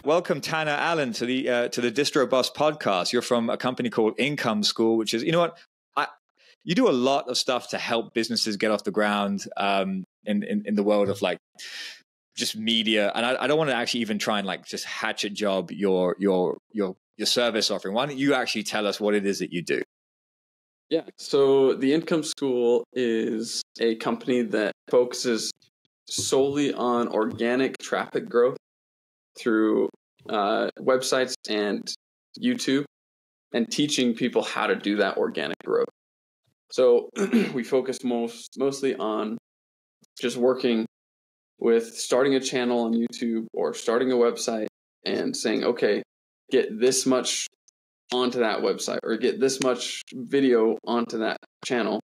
welcome Tanner Allen to the Distro Boss Podcast. You're from a company called Income School, which is, you know what, you do a lot of stuff to help businesses get off the ground in the world of like just media. And I don't want to actually even try and like just hatchet job your service offering. Why don't you actually tell us what it is that you do? Yeah, so the Income School is a company that focuses solely on organic traffic growth through websites and YouTube, and teaching people how to do that organic growth. So we focus mostly on just working with starting a channel on YouTube or starting a website and saying, okay, get this much onto that website or get this much video onto that channel.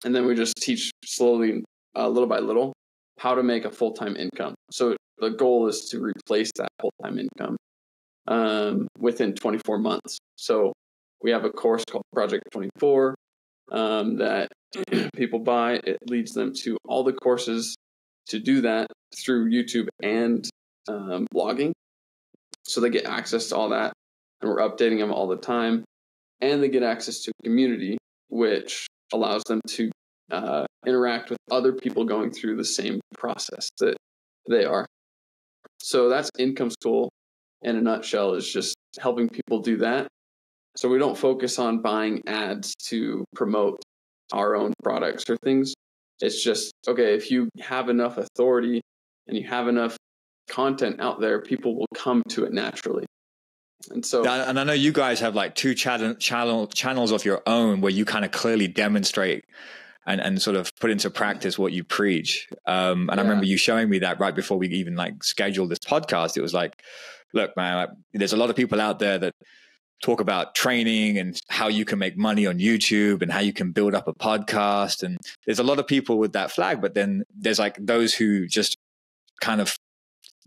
And then we just teach slowly, little by little, how to make a full-time income. So the goal is to replace that full-time income within 24 months. So we have a course called Project 24 that people buy. It leads them to all the courses to do that through YouTube and blogging. So they get access to all that, and we're updating them all the time. And they get access to a community, which allows them to interact with other people going through the same process that they are. So that's Income School in a nutshell, is just helping people do that. So we don't focus on buying ads to promote our own products or things. It's just, okay, if you have enough authority and you have enough content out there, people will come to it naturally. And so, and I know you guys have like two channels of your own where you kind of clearly demonstrate and sort of put into practice what you preach. And I remember you showing me that right before we even like scheduled this podcast. It was like, look, man, there's a lot of people out there that talk about training and how you can make money on YouTube and how you can build up a podcast. And there's a lot of people with that flag, but then there's like those who just kind of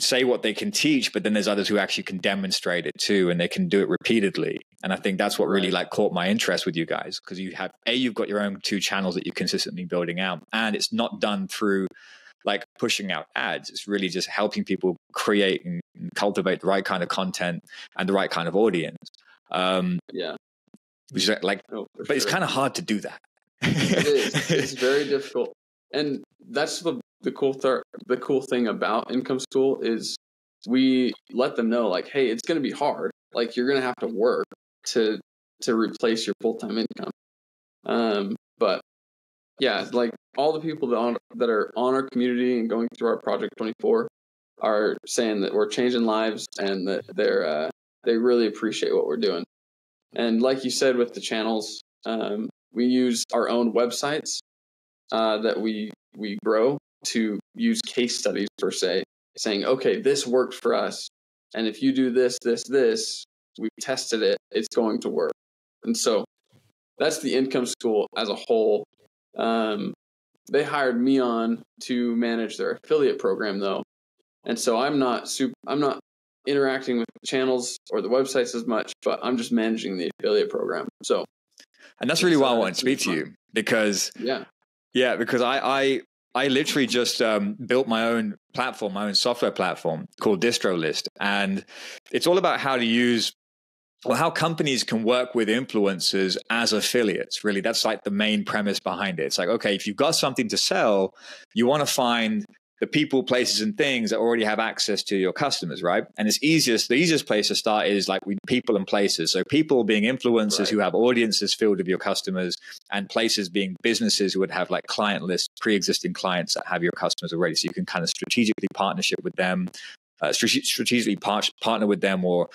say what they can teach, but then there's others who actually can demonstrate it too, and they can do it repeatedly. And I think that's what really like caught my interest with you guys, because you've got your own two channels that you're consistently building out, and it's not done through like pushing out ads. It's really just helping people create and cultivate the right kind of content and the right kind of audience. Which is like, but it's kind of hard to do that. It is. It's very difficult, and that's the cool thing about Income School is we let them know, like, hey, it's going to be hard. Like, you're going to have to work to replace your full-time income. But yeah, like all the people that are on our community and going through our Project 24 are saying that we're changing lives and that they really appreciate what we're doing. And like you said, with the channels, we use our own websites that we grow to use case studies per se, saying, okay, this worked for us. And if you do this, we've tested it, it's going to work. And so that's the Income School as a whole. They hired me on to manage their affiliate program though. And so I'm not interacting with the channels or the websites as much, but I'm just managing the affiliate program. So, and that's really why I want to speak to you, because because I literally just built my own platform, my own software platform called Distro List. And it's all about how to use, or how companies can work with influencers as affiliates. Really, that's like the main premise behind it. It's like, okay, if you've got something to sell, you want to find the people, places, and things that already have access to your customers, right? And the easiest place to start is like with people and places. So people being influencers who have audiences filled with your customers, and places being businesses who would have like client lists, pre-existing clients that have your customers already. So you can kind of strategically partnership with them, strategically partner with them, or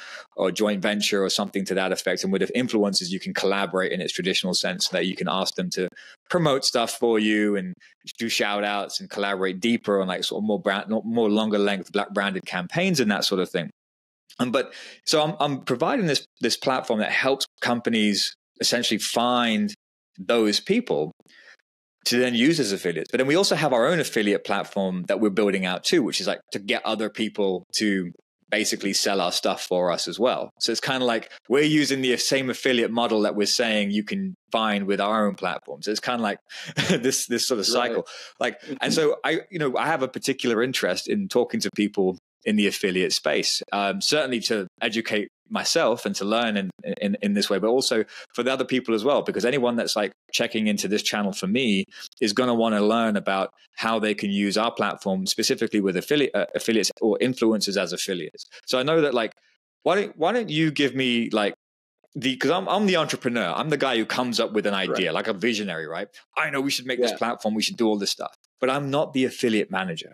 joint venture or something to that effect. And with influencers, you can collaborate in its traditional sense, so that you can ask them to promote stuff for you and do shout outs and collaborate deeper on like sort of more longer length branded campaigns and that sort of thing. So I'm providing this platform that helps companies essentially find those people to then use as affiliates. But then we also have our own affiliate platform that we're building out too, which is like to get other people to basically sell our stuff for us as well. So it's kind of like we're using the same affiliate model that we're saying you can find with our own platforms. So it's kind of like this sort of cycle. Like, and so I have a particular interest in talking to people in the affiliate space, certainly to educate myself and to learn in this way, but also for the other people as well, because anyone that's like checking into this channel for me is going to want to learn about how they can use our platform specifically with affiliates or influencers as affiliates. So I know that, like, why don't you give me like because I'm the entrepreneur. I'm the guy who comes up with an idea, like a visionary, right? I know we should make this platform. We should do all this stuff, but I'm not the affiliate manager.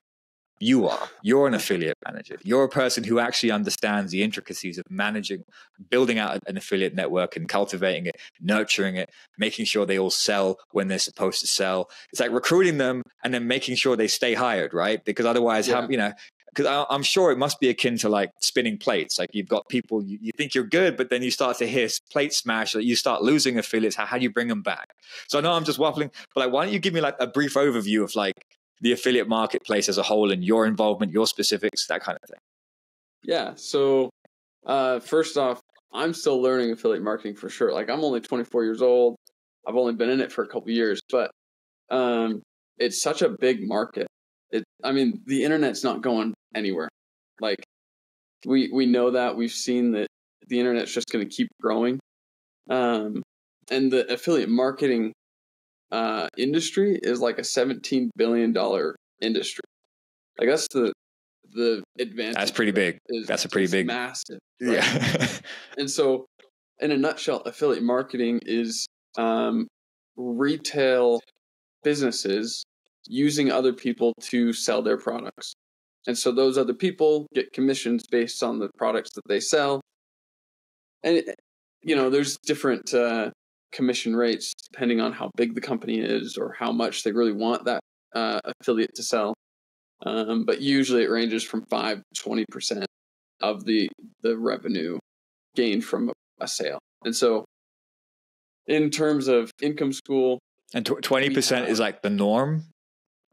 You are. You're an affiliate manager. You're a person who actually understands the intricacies of managing, building out an affiliate network and cultivating it, nurturing it, making sure they all sell when they're supposed to sell. It's like recruiting them and then making sure they stay hired, right? Because otherwise, because I'm sure it must be akin to like spinning plates. Like you've got people, you think you're good, but then you start to hear plate smash, that you start losing affiliates. How do you bring them back? So I know I'm just waffling, but like, why don't you give me like a brief overview of like the affiliate marketplace as a whole and your involvement, your specifics, that kind of thing? Yeah. So first off, I'm still learning affiliate marketing for sure. Like I'm only 24 years old. I've only been in it for a couple of years, but it's such a big market. The internet's not going anywhere. Like we know that. We've seen that the internet's just going to keep growing. And the affiliate marketing industry is like a $17 billion industry. Like that's the advantage. That's pretty big. That's a pretty big, massive. Right? Yeah. And so, in a nutshell, affiliate marketing is retail businesses using other people to sell their products. And so those other people get commissions based on the products that they sell. And, there's different commission rates depending on how big the company is or how much they really want that affiliate to sell. But usually it ranges from 5 to 20% of the revenue gained from a sale. And so in terms of income school, and 20% is like the norm.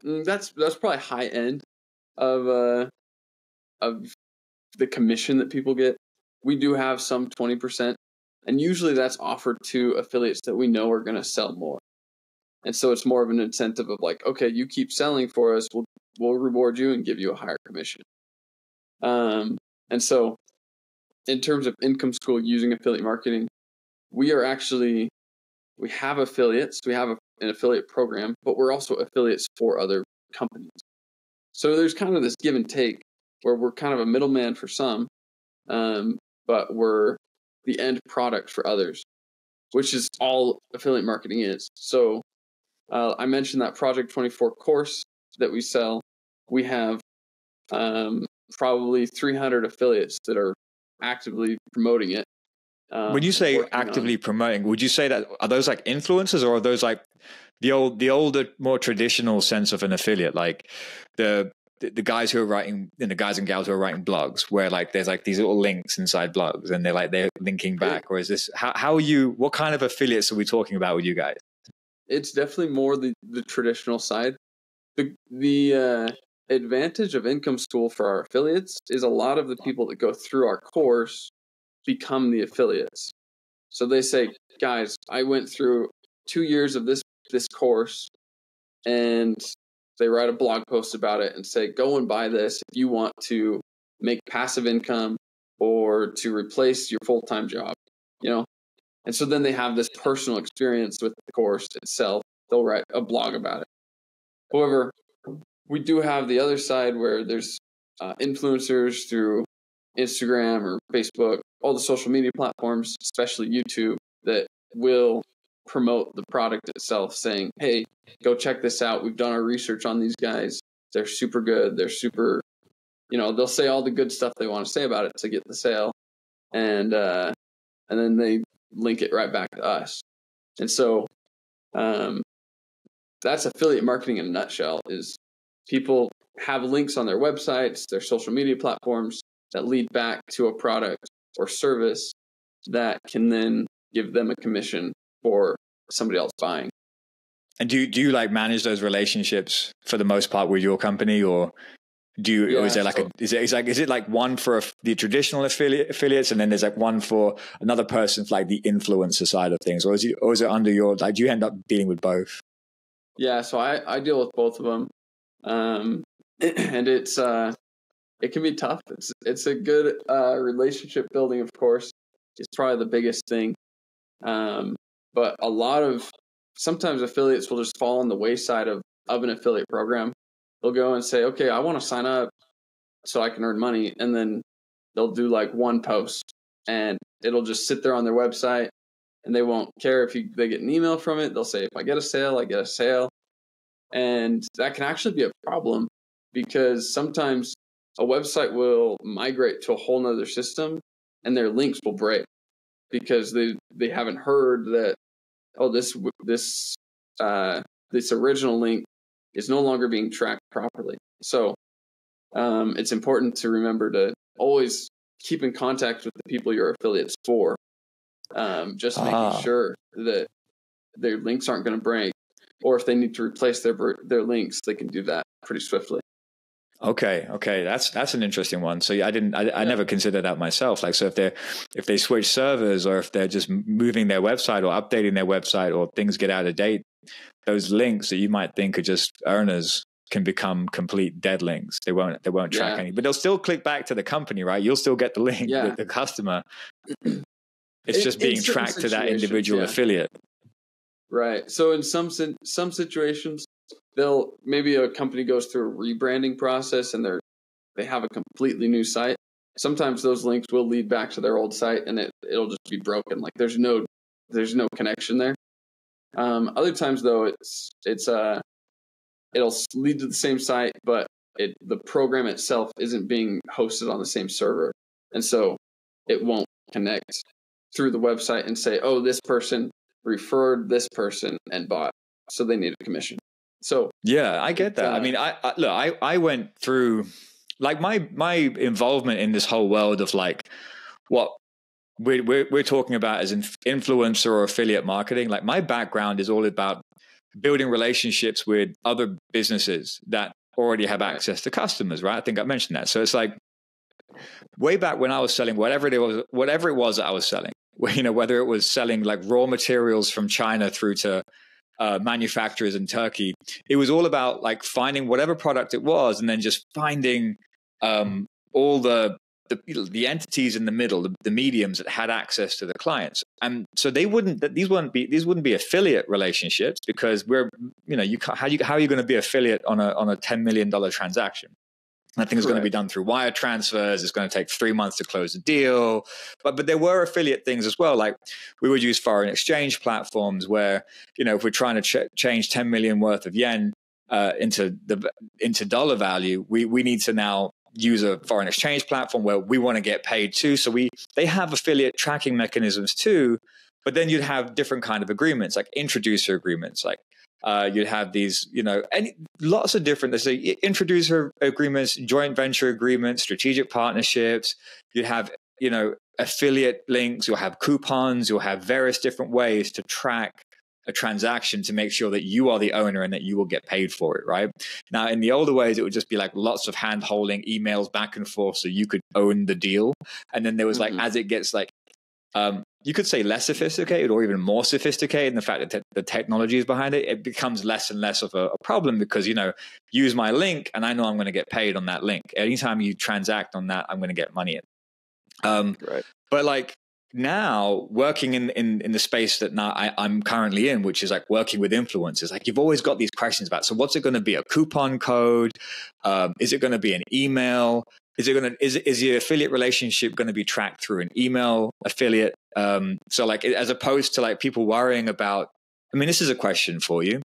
That's probably high end of the commission that people get. We do have some 20%, and usually that's offered to affiliates that we know are going to sell more. And so it's more of an incentive of like, okay, you keep selling for us, we'll reward you and give you a higher commission. And so in terms of income school using affiliate marketing, we have affiliates, we have an affiliate program, but we're also affiliates for other companies. So there's kind of this give and take where we're kind of a middleman for some, but we're the end product for others, which is all affiliate marketing is. So I mentioned that Project 24 course that we sell. We have probably 300 affiliates that are actively promoting it. When you say actively promoting, would you say that are those like influencers, or are those like the older, more traditional sense of an affiliate, like the guys who are writing, the guys and gals who are writing blogs, where like there's like these little links inside blogs and they're linking back, or is this how are you? What kind of affiliates are we talking about with you guys? It's definitely more the traditional side. The advantage of income school for our affiliates is a lot of the people that go through our course become the affiliates. So they say, guys, I went through 2 years of this course, and they write a blog post about it and say, go and buy this if you want to make passive income or to replace your full-time job, And so then they have this personal experience with the course itself. They'll write a blog about it. However, we do have the other side where there's influencers through Instagram or Facebook, all the social media platforms, especially YouTube, that will promote the product itself, saying, hey, go check this out. We've done our research on these guys. They're super good. They're super, they'll say all the good stuff they want to say about it to get the sale. And then they link it right back to us. And so that's affiliate marketing in a nutshell. Is people have links on their websites, their social media platforms that lead back to a product or service that can then give them a commission for somebody else buying. And do you like manage those relationships for the most part with your company, or or is there like is it like one for the traditional affiliates, and then there's like one for another person for like the influencer side of things, or is it under your, like, do you end up dealing with both? Yeah, so I deal with both of them, and it's it can be tough. It's a good relationship building, of course. It's probably the biggest thing. But sometimes affiliates will just fall on the wayside of an affiliate program. They'll go and say, okay, I want to sign up so I can earn money. And then they'll do like one post and it'll just sit there on their website, and they won't care if they get an email from it. They'll say, if I get a sale, I get a sale. And that can actually be a problem, because sometimes a website will migrate to a whole nother system and their links will break because they haven't heard that, oh, this original link is no longer being tracked properly. So it's important to remember to always keep in contact with the people your affiliates for, just making sure that their links aren't going to break, or if they need to replace their links, they can do that pretty swiftly. Okay, that's an interesting one. So I never considered that myself. Like, so if they switch servers, or if they're just moving their website or updating their website, or things get out of date, those links that you might think are just earners can become complete dead links. They won't track any, but they'll still click back to the company, right? You'll still get the link with the customer. It's just being tracked to that individual affiliate. Right. So in some situations, maybe a company goes through a rebranding process and they have a completely new site. Sometimes those links will lead back to their old site, and it'll just be broken. Like there's no connection there. Other times though, it'll lead to the same site, but the program itself isn't being hosted on the same server, and so it won't connect through the website and say, oh, this person referred this person and bought, so they need a commission. So yeah, I get that. I mean, I went through, like, my involvement in this whole world of like what we're talking about as influencer or affiliate marketing. Like, my background is all about building relationships with other businesses that already have access to customers, right? I think I mentioned that. So it's like way back when I was selling whatever it was that I was selling, whether it was selling like raw materials from China through to manufacturers in Turkey, it was all about like finding whatever product it was, and then just finding all the entities in the middle, the mediums that had access to the clients. And so these wouldn't be affiliate relationships, because how are you going to be affiliate on a $10 million transaction? That thing is going to be done through wire transfers. It's going to take 3 months to close the deal. But there were affiliate things as well. Like, we would use foreign exchange platforms where, if we're trying to change 10 million worth of yen into dollar value, we need to now use a foreign exchange platform where we want to get paid too. So they have affiliate tracking mechanisms too. But then you'd have different kind of agreements, like introducer agreements, like you'd have these, lots of different, let's say, introducer agreements, joint venture agreements, strategic partnerships. You'd have, affiliate links. You'll have coupons. You'll have various different ways to track a transaction to make sure that you are the owner and that you will get paid for it, right? Now, in the older ways, it would just be like lots of hand holding, emails back and forth so you could own the deal. And then there was like, as it gets like, you could say less sophisticated or even more sophisticated in the fact that the technology is behind it, it becomes less and less of a problem, because, use my link and I know I'm going to get paid on that link. Anytime you transact on that, I'm going to get money in. Right. But like now, working in the space that now I'm currently in, which is like working with influencers, like you've always got these questions about, so what's it going to be? A coupon code? Is it going to be an email? Is your affiliate relationship going to be tracked through an email affiliate? So like, as opposed to like people worrying about, I mean, this is a question for you.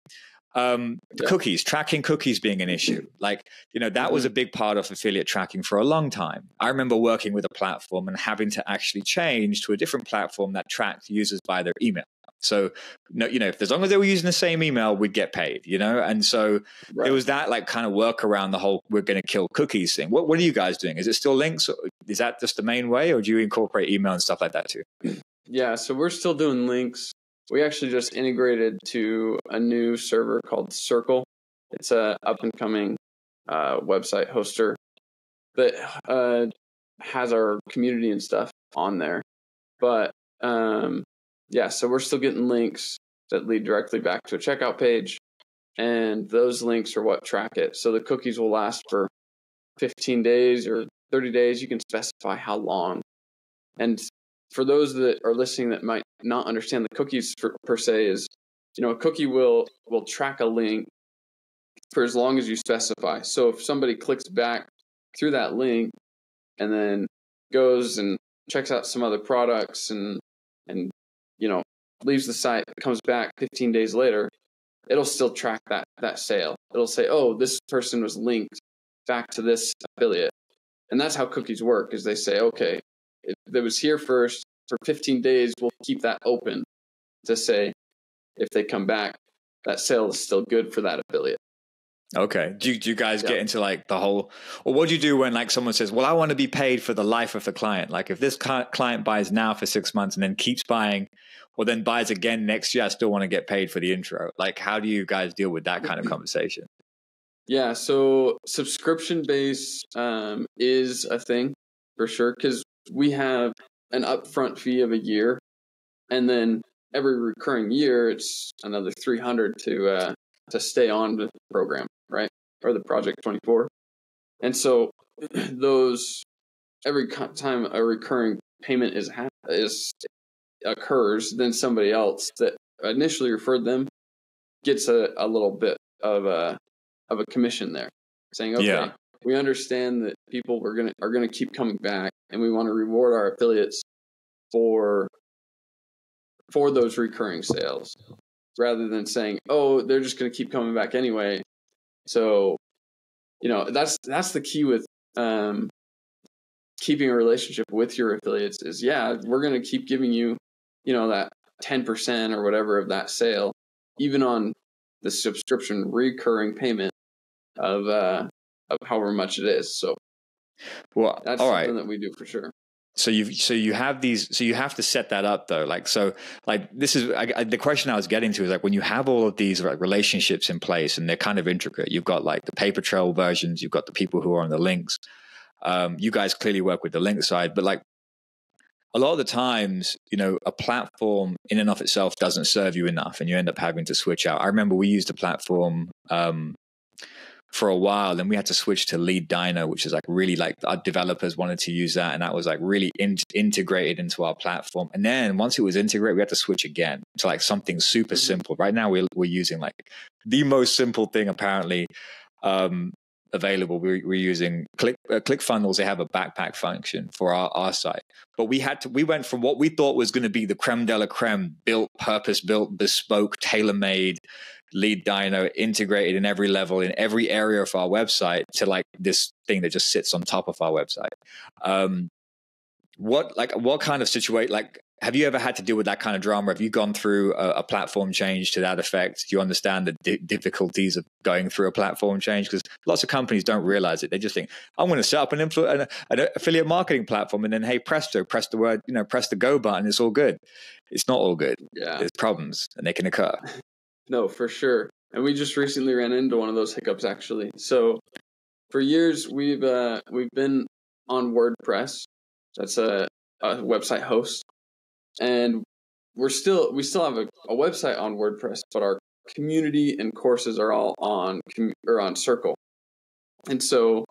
Cookies, tracking cookies being an issue. Like, that was a big part of affiliate tracking for a long time. I remember working with a platform and having to actually change to a different platform that tracked users by their email. So, if as long as they were using the same email, we'd get paid, and so there was that like kind of work around the whole, we're going to kill cookies thing. What are you guys doing? Is it still links? Is that just the main way, or do you incorporate email and stuff like that too? Yeah. So we're still doing links. We actually just integrated to a new server called Circle. It's a up and coming website hoster that has our community and stuff on there. But so we're still getting links that lead directly back to a checkout page, and those links are what track it. So the cookies will last for 15 days or 30 days. You can specify how long. And for those that are listening that might not understand the cookies per se is, a cookie will track a link for as long as you specify. So if somebody clicks back through that link and then goes and checks out some other products and leaves the site, comes back 15 days later, it'll still track that sale. It'll say, oh, this person was linked back to this affiliate. And that's how cookies work, is they say, okay, if it was here first for 15 days, we'll keep that open to say if they come back, that sale is still good for that affiliate. Okay. Do you guys get into like the whole, or what do you do when like someone says, well, I want to be paid for the life of the client. Like if this client buys now for 6 months and then keeps buying or then buys again next year, I still want to get paid for the intro. Like, how do you guys deal with that kind of conversation? Yeah. So subscription base is a thing for sure. Cause we have an upfront fee of a year and then every recurring year, it's another 300 to stay on with the program, right? Or the Project 24. And so those, every time a recurring payment occurs, then somebody else that initially referred them gets a little bit of a commission there, saying, okay, we understand that people are gonna keep coming back, and we want to reward our affiliates for those recurring sales, rather than saying, oh, they're just going to keep coming back anyway. So, that's the key with keeping a relationship with your affiliates is, we're going to keep giving you, that 10% or whatever of that sale, even on the subscription recurring payment of however much it is. So, that's something that we do for sure. So you have to set that up though. This is the question I was getting to is like, when you have all of these like relationships in place and they're kind of intricate, you've got like the paper trail versions, you've got the people who are on the links. You guys clearly work with the link side, but like a lot of the times, a platform in and of itself doesn't serve you enough and you end up having to switch out. I remember we used a platform, for a while, and we had to switch to Lead Dino, which is like really like our developers wanted to use that, and that was like really integrated into our platform. And then once it was integrated, we had to switch again to like something super simple. Right now, we're using like the most simple thing apparently available. We're using ClickFunnels. They have a backpack function for our site, but we went from what we thought was going to be the creme de la creme, purpose-built, bespoke, tailor-made Lead Dino, integrated in every level, in every area of our website, to like this thing that just sits on top of our website. What kind of situation, like, have you ever had to deal with that kind of drama? Have you gone through a platform change to that effect? Do you understand the difficulties of going through a platform change? Because lots of companies don't realize it. They just think, I'm going to set up an affiliate marketing platform, and then, hey, presto, press the go button. It's all good. It's not all good. Yeah. There's problems, and they can occur. No, for sure. And we just recently ran into one of those hiccups, actually. So for years, we've been on WordPress. That's a website host. And we still have a website on WordPress, but our community and courses are all on Circle. And so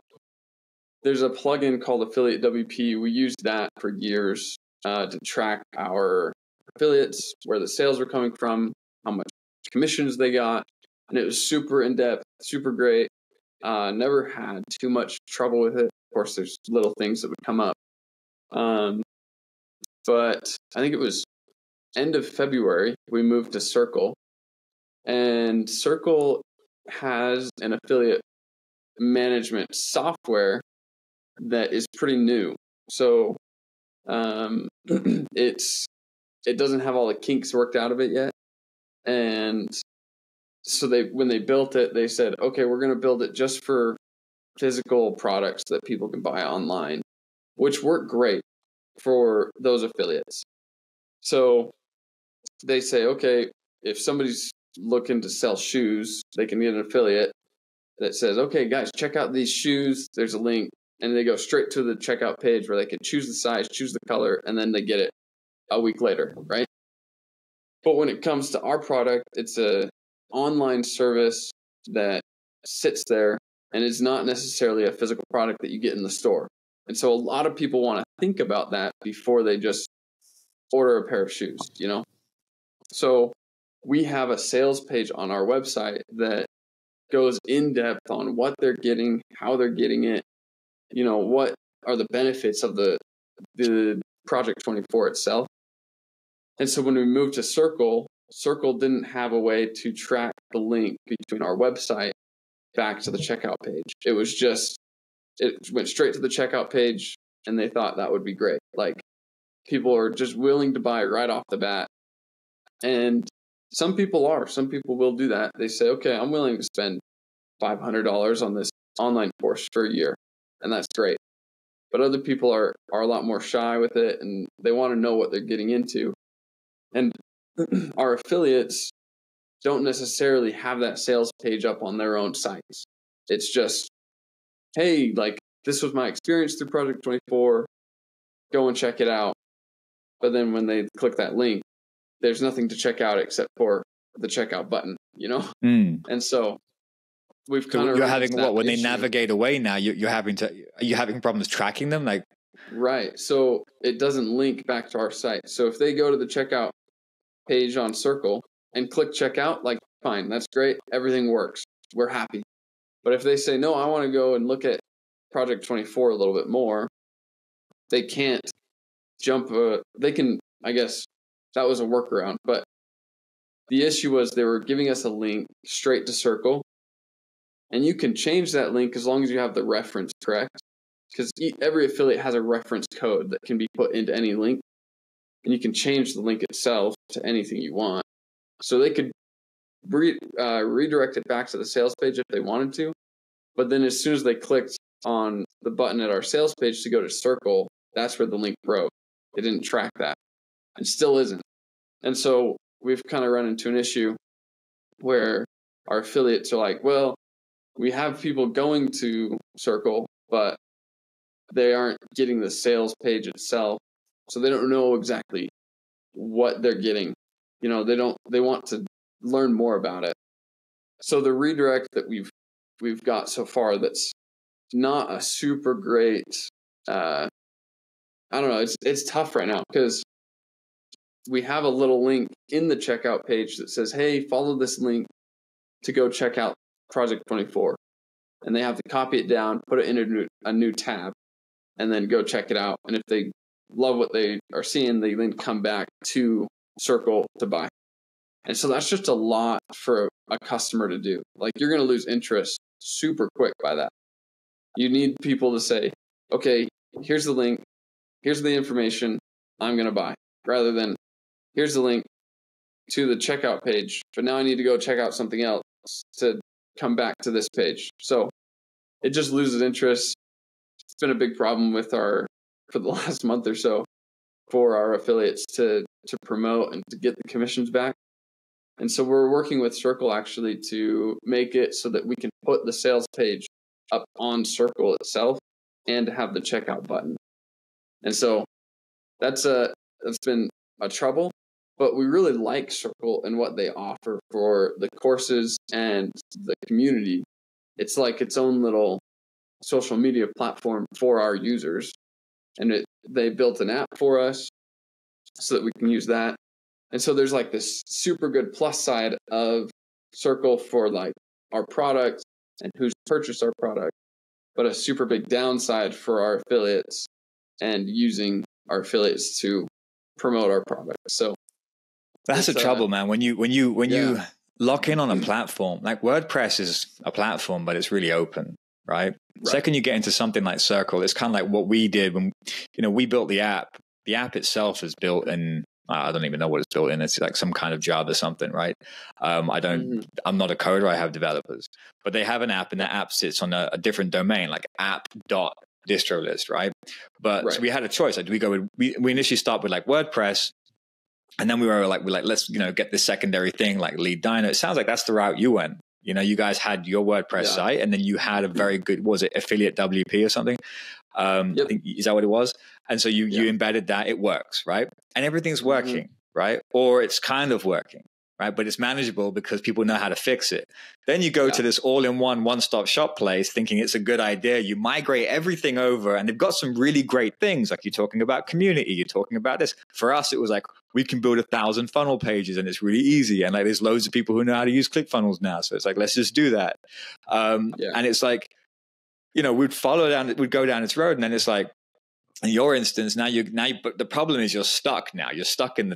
there's a plugin called Affiliate WP. We used that for years to track our affiliates, where the sales were coming from, how much commissions they got, and it was super in-depth, super great. Never had too much trouble with it. Of course, there's little things that would come up. But I think it was end of February, we moved to Circle, and Circle has an affiliate management software that is pretty new. So it doesn't have all the kinks worked out of it yet. And so when they built it, they said, okay, we're going to build it just for physical products that people can buy online, which work great for those affiliates. So they say, okay, if somebody's looking to sell shoes, they can get an affiliate that says, okay, guys, check out these shoes. There's a link. And they go straight to the checkout page where they can choose the size, choose the color, and then they get it a week later, right? But when it comes to our product, it's a online service that sits there and it's not necessarily a physical product that you get in the store. And so a lot of people want to think about that before they just order a pair of shoes, you know? So we have a sales page on our website that goes in depth on what they're getting, how they're getting it, you know, what are the benefits of the Project 24 itself. And so when we moved to Circle didn't have a way to track the link between our website back to the checkout page. It was just, it went straight to the checkout page, and they thought that would be great. Like, people are just willing to buy right off the bat. And some people will do that. They say, okay, I'm willing to spend $500 on this online course for a year. And that's great. But other people are a lot more shy with it, and they want to know what they're getting into. And our affiliates don't necessarily have that sales page up on their own sites. It's just, hey, like, this was my experience through Project 24. Go and check it out. But then when they click that link, there's nothing to check out except for the checkout button, you know? And so we've kind of... You're having what? When they navigate away now, are you having problems tracking them? Like, right. So it doesn't link back to our site. So if they go to the checkout page on Circle and click checkout, like, fine, that's great. Everything works. We're happy. But if they say, no, I want to go and look at Project 24 a little bit more, they can't jump. They can, I guess that was a workaround. But the issue was they were giving us a link straight to Circle. And you can change that link as long as you have the reference correct. Because every affiliate has a reference code that can be put into any link. And you can change the link itself to anything you want. So they could redirect it back to the sales page if they wanted to. But then as soon as they clicked on the button at our sales page to go to Circle, that's where the link broke. It didn't track that, and still isn't. And so we've kind of run into an issue where our affiliates are like, well, we have people going to Circle, but they aren't getting the sales page itself. So they don't know exactly what they're getting. You know, they want to learn more about it. So the redirect that we've got so far, that's not a super great, I don't know, it's tough right now because we have a little link in the checkout page that says, hey, follow this link to go check out Project 24. And they have to copy it down, put it in a new tab, and then go check it out. And if they love what they are seeing, they then come back to Circle to buy. And so that's just a lot for a customer to do. Like, you're going to lose interest super quick by that. You need people to say, okay, here's the link, here's the information, I'm going to buy. Rather than, here's the link to the checkout page, but now I need to go check out something else to come back to this page. So it just loses interest. It's been a big problem for the last month or so for our affiliates to promote and to get the commissions back. And so we're working with Circle actually to make it so that we can put the sales page up on Circle itself and to have the checkout button. And so that's been a trouble, but we really like Circle and what they offer for the courses and the community. It's like its own little social media platform for our users. And they built an app for us so that we can use that. And so there's like this super good plus side of Circle for like our product and who's purchased our product, but a super big downside for our affiliates and using our affiliates to promote our product. So that's the trouble, man. When you lock in on a platform, like WordPress is a platform, but it's really open, right? Second, you get into something like Circle, it's kind of like what we did when, we built the app. The app itself is built in, I don't even know what it's built in. It's like some kind of Java something, right? I'm not a coder. I have developers, but they have an app, and that app sits on a different domain, like app.distrolist, right? But so we had a choice. Like, do we go with, we initially start with like WordPress, and then we were like, let's, get this secondary thing like Lead Dino. It sounds like that's the route you went. You guys had your WordPress site, and then you had a very good, was it affiliate WP or something? I think, is that what it was? And so you embedded that, it works, right? And everything's working, right? Or it's kind of working. right? But it's manageable because people know how to fix it. Then you go to this all-in-one, one-stop shop place thinking it's a good idea. You migrate everything over, and they've got some really great things. Like you're talking about community, you're talking about this. For us, it was like, we can build 1,000 funnel pages and it's really easy. And like, there's loads of people who know how to use ClickFunnels now. So it's like, let's just do that. And it's like, we'd go down this road, and then it's like, in your instance, but the problem is you're stuck now. You're stuck in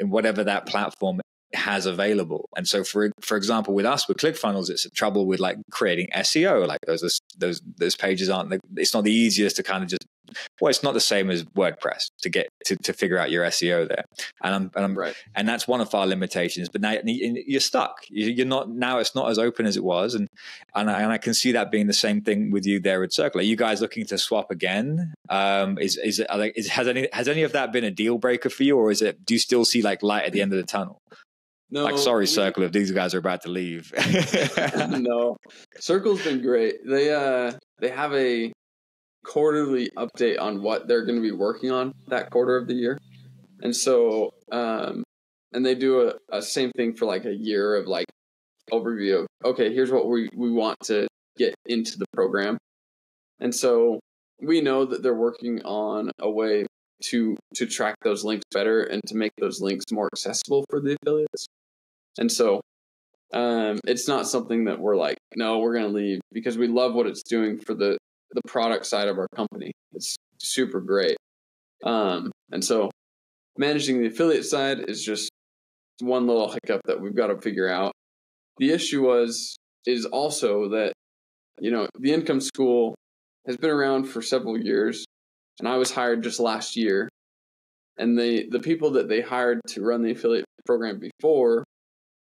whatever that platform has available. And so for example, with us, with ClickFunnels, it's a trouble with like creating SEO. Like those pages it's not the easiest to kind of just, it's not the same as WordPress to get to figure out your SEO there. And I'm right. And that's one of our limitations, but now you're stuck. You're not, now it's not as open as it was. And I can see that being the same thing with you there with Circle. Are you guys looking to swap again? Has any of that been a deal breaker for you, or do you still see like light at the end of the tunnel? No, like, sorry, Circle, if these guys are about to leave. No, Circle's been great. They have a quarterly update on what they're going to be working on that quarter of the year, and so and they do a same thing for like a year of like overview of, okay, here's what we want to get into the program, and so we know that they're working on a way to track those links better and to make those links more accessible for the affiliates. And so it's not something that we're like, no, we're going to leave, because we love what it's doing for the product side of our company. It's super great. And so managing the affiliate side is just one little hiccup that we've got to figure out. The issue is also that, the Income School has been around for several years, and I was hired just last year. And the people that they hired to run the affiliate program before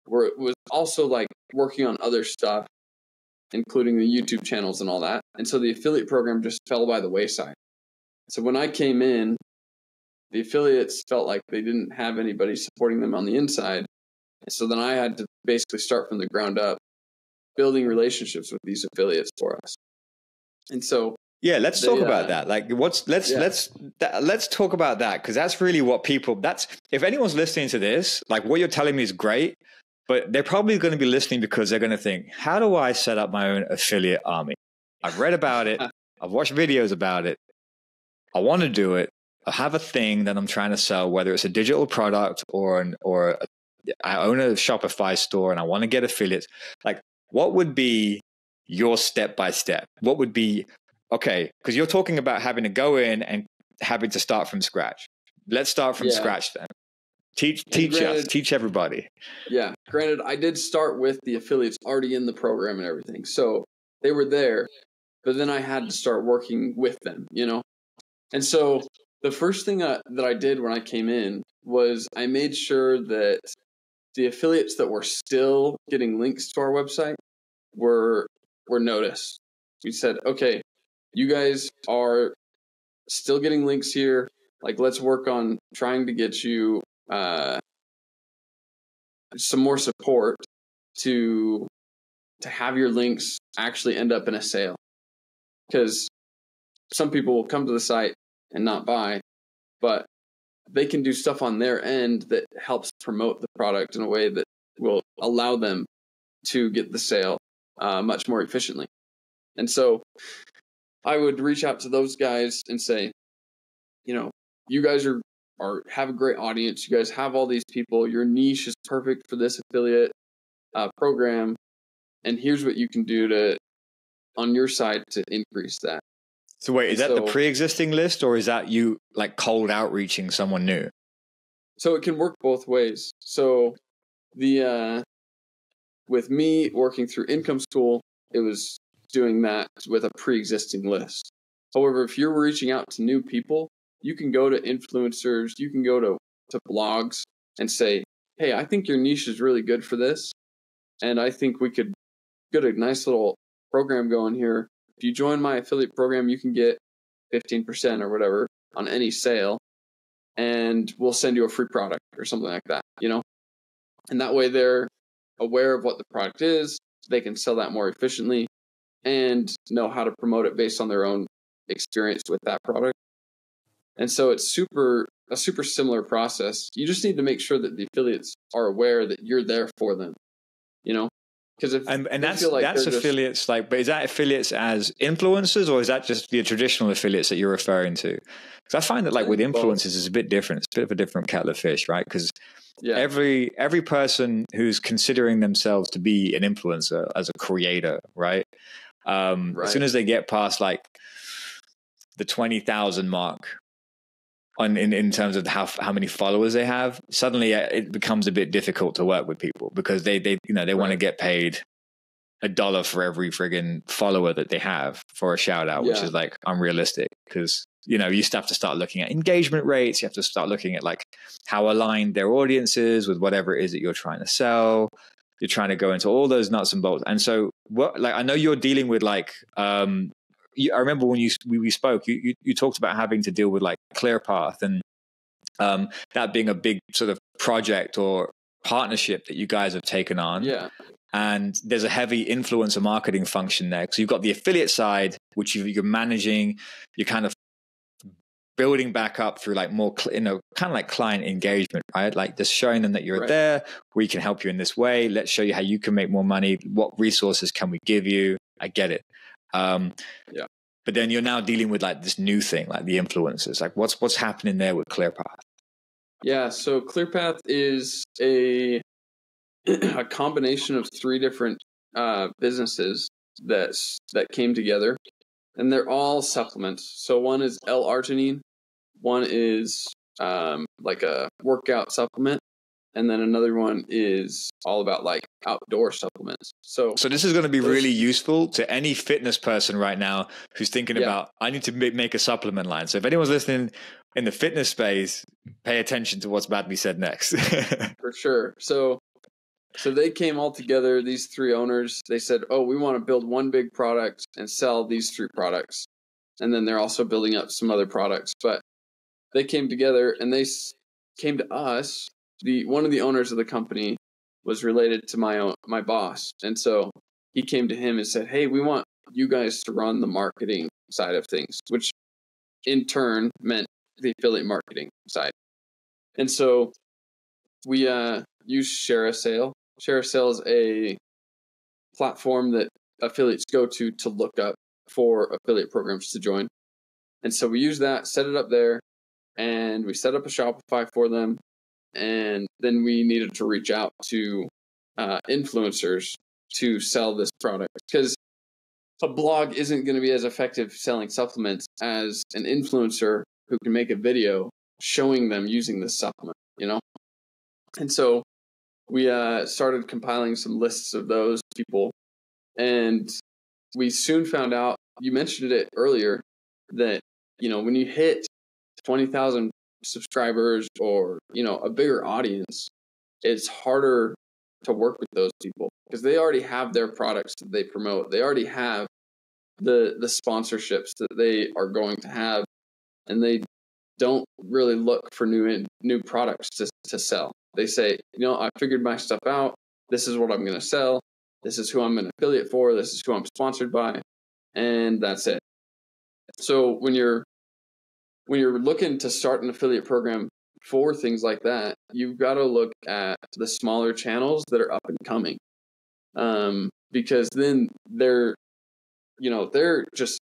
was also like working on other stuff, including the YouTube channels and all that. And so the affiliate program just fell by the wayside. So when I came in, the affiliates felt like they didn't have anybody supporting them on the inside. And so then I had to basically start from the ground up, building relationships with these affiliates for us. And so let's talk about that. Like, let's talk about that, because that's really what if anyone's listening to this, like what you're telling me is great, but they're probably going to be listening because they're going to think, how do I set up my own affiliate army? I've read about it. I've watched videos about it. I want to do it. I have a thing that I'm trying to sell, whether it's a digital product or I own a Shopify store and I want to get affiliates. Like, what would be your step-by-step? What would be, okay, because you're talking about having to go in and having to start from scratch. Let's start from scratch then. Teach everybody. Yeah. Granted, I did start with the affiliates already in the program and everything. So they were there, but then I had to start working with them, And so the first thing that I did when I came in was I made sure that the affiliates that were still getting links to our website were noticed. We said, okay, you guys are still getting links here. Like, let's work on trying to get you some more support to have your links actually end up in a sale. Because some people will come to the site and not buy, but they can do stuff on their end that helps promote the product in a way that will allow them to get the sale much more efficiently. And so I would reach out to those guys and say, you guys have a great audience. You guys have all these people. Your niche is perfect for this affiliate program. And here's what you can do on your side to increase that. So wait, is that the pre-existing list, or is that you like cold outreaching someone new? So it can work both ways. So with me working through Income School, it was doing that with a pre-existing list. However, if you're reaching out to new people, you can go to influencers, you can go to blogs and say, hey, I think your niche is really good for this, and I think we could get a nice little program going here. If you join my affiliate program, you can get 15% or whatever on any sale, and we'll send you a free product or something like that, And that way they're aware of what the product is, they can sell that more efficiently and know how to promote it based on their own experience with that product. And so it's a super similar process. You just need to make sure that the affiliates are aware that you're there for them, you know? Because if and that's affiliates, like, but is that affiliates as influencers, or is that just the traditional affiliates that you're referring to? Because I find that, like, with influencers, it's a bit different. It's a bit of a different kettle of fish, right? Because every person who's considering themselves to be an influencer as a creator, right? As soon as they get past like the 20,000 mark in terms of how many followers they have, suddenly it becomes a bit difficult to work with people, because they want to get paid $1 for every friggin' follower that they have for a shout out, which is like unrealistic, because you have to start looking at engagement rates. You have to start looking at like how aligned their audience is with whatever it is that you're trying to sell. You're trying to go into all those nuts and bolts. And so I know you're dealing with like, I remember when we spoke, you talked about having to deal with like ClearPath, and that being a big sort of project or partnership that you guys have taken on. Yeah. And there's a heavy influencer marketing function there. So you've got the affiliate side, which you're managing, you're kind of building back up through like more, kind of like client engagement, right? Like just showing them that you're there, we can help you in this way. Let's show you how you can make more money. What resources can we give you? I get it. But then you're now dealing with like this new thing, like the influencers. Like what's happening there with ClearPath? Yeah, so ClearPath is a combination of 3 different businesses that came together, and they're all supplements. So one is L-arginine, one is like a workout supplement, and then another one is all about like outdoor supplements. So this is going to be really useful to any fitness person right now who's thinking about, I need to make a supplement line. So if anyone's listening in the fitness space, pay attention to what's about to be said next. For sure. So they came all together, these 3 owners. They said, oh, we want to build one big product and sell these 3 products. And then they're also building up some other products. But they came together and they came to us. One of the owners of the company was related to my boss. And so he came to him and said, hey, we want you guys to run the marketing side of things, which in turn meant the affiliate marketing side. And so we use ShareASale. ShareASale is a platform that affiliates go to look up for affiliate programs to join. And so we use that, set it up there, and we set up a Shopify for them. And then we needed to reach out to influencers to sell this product, because a blog isn't going to be as effective selling supplements as an influencer who can make a video showing them using this supplement, And so we started compiling some lists of those people, and we soon found out, you mentioned it earlier, that, when you hit 20,000 subscribers or, a bigger audience, it's harder to work with those people because they already have their products that they promote. They already have the sponsorships that they are going to have, and they don't really look for new products to sell. They say, I figured my stuff out. This is what I'm going to sell. This is who I'm an affiliate for. This is who I'm sponsored by. And that's it. So when you're looking to start an affiliate program for things like that, you've got to look at the smaller channels that are up and coming. Because then they're just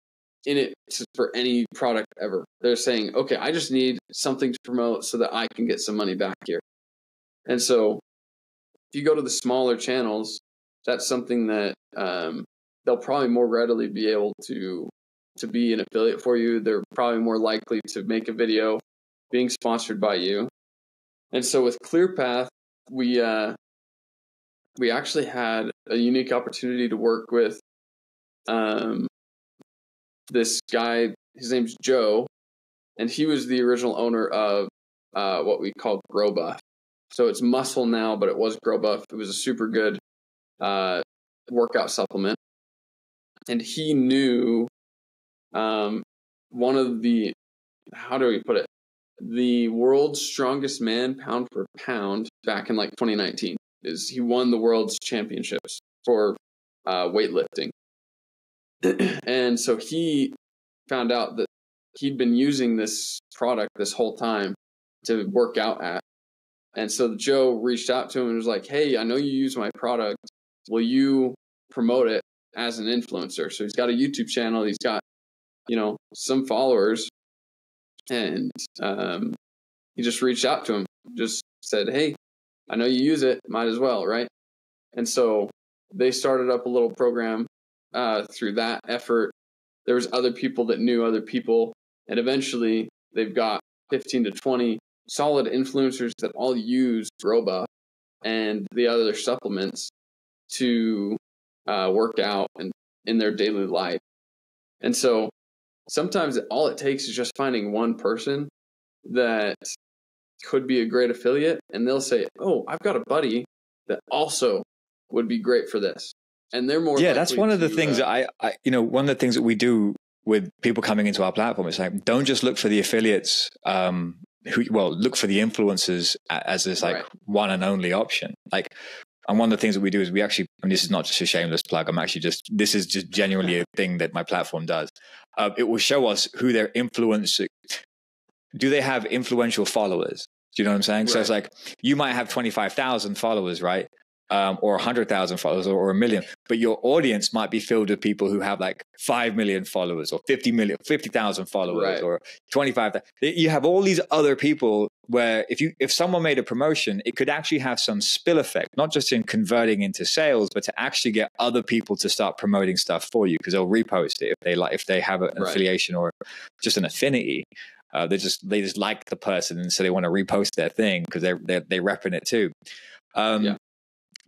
in it for any product ever. They're saying, okay, I just need something to promote so that I can get some money back here. And so if you go to the smaller channels, that's something that they'll probably more readily be able to be an affiliate for you. They're probably more likely to make a video being sponsored by you. And so with ClearPath, we actually had a unique opportunity to work with this guy. His name's Joe, and he was the original owner of what we call GrowBuff. So it's Muscle now, but it was GrowBuff. It was a super good workout supplement. And he knew one of the, how do we put it? The world's strongest man pound for pound back in like 2019. He won the world's championships for weightlifting. And so he found out that he'd been using this product this whole time to work out at. And so Joe reached out to him and was like, hey, I know you use my product. Will you promote it as an influencer? So he's got a YouTube channel. He's got, some followers. And he just reached out to him, just said, hey, I know you use it. Might as well, right? And so they started up a little program through that effort. There was other people that knew other people. And eventually they've got 15 to 20 solid influencers that all use Grow and the other supplements to work out and in their daily life. And so sometimes all it takes is just finding one person that could be a great affiliate, and they'll say, oh, I've got a buddy that also would be great for this. And they're more that's one of the things that I one of the things that we do with people coming into our platform is like, don't just look for the affiliates look for the influencers as this like one and only option. Like, and one of the things that we do is we actually, and this is not just a shameless plug, this is just genuinely a thing that my platform does. It will show us who their influencing. Do they have influential followers? Do you know what I'm saying? Right. So it's like, you might have 25,000 followers, right? Or 100,000 followers or 1 million, but your audience might be filled with people who have like 5 million followers or 50,000 followers or 25,000. You have all these other people where if someone made a promotion, it could actually have some spill effect, not just in converting into sales, but to actually get other people to start promoting stuff for you, because they'll repost it if they have an affiliation or just an affinity. They just like the person, and so they want to repost their thing because they're repping it too.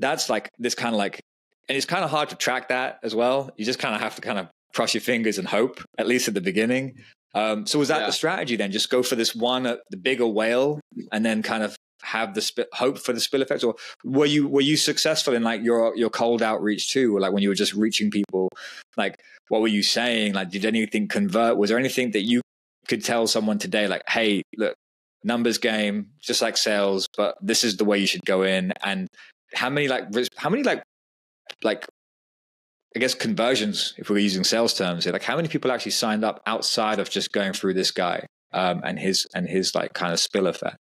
That's like this kind of like, and it's kind of hard to track that as well. You just kind of have to kind of cross your fingers and hope, at least at the beginning. So was that the strategy then? Just go for this one, the bigger whale, and then kind of have the hope for the spill effects? Or were you successful in like your cold outreach too? Or like when you were just reaching people, like what were you saying? Like, did anything convert? Was there anything that you could tell someone today, like, hey, look, numbers game, just like sales, but this is the way you should go in? And how many I guess conversions, if we're using sales terms, like how many people actually signed up outside of just going through this guy and his like kind of spill effect?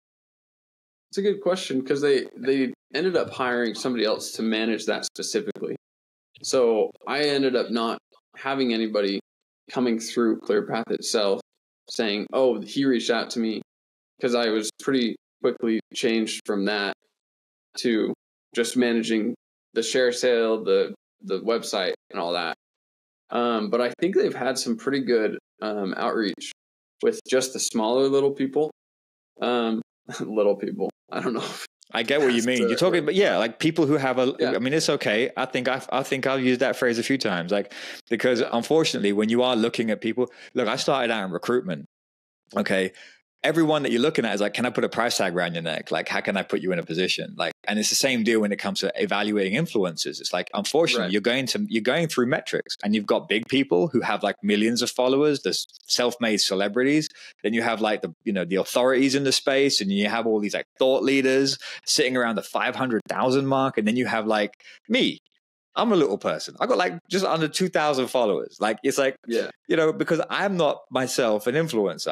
It's a good question, because they ended up hiring somebody else to manage that specifically. So I ended up not having anybody coming through ClearPath itself saying, oh, he reached out to me, because I was pretty quickly changed from that to just managing the share sale, the website and all that. But I think they've had some pretty good outreach with just the smaller little people. Little people. I don't know. I get what you mean. You're talking, but like people who have I mean, it's okay. I think I'll use that phrase a few times, like, because unfortunately, when you are looking at people, look, I started out in recruitment. Okay. Everyone that you're looking at is like, can I put a price tag around your neck? Like, how can I put you in a position? Like, and it's the same deal when it comes to evaluating influencers. It's like, unfortunately, you're going through metrics, and you've got big people who have like millions of followers. There's self-made celebrities. Then you have like the authorities in the space, and you have all these like thought leaders sitting around the 500,000 mark. And then you have like me. I'm a little person. I got like just under 2,000 followers. Like, it's like, because I'm not myself an influencer.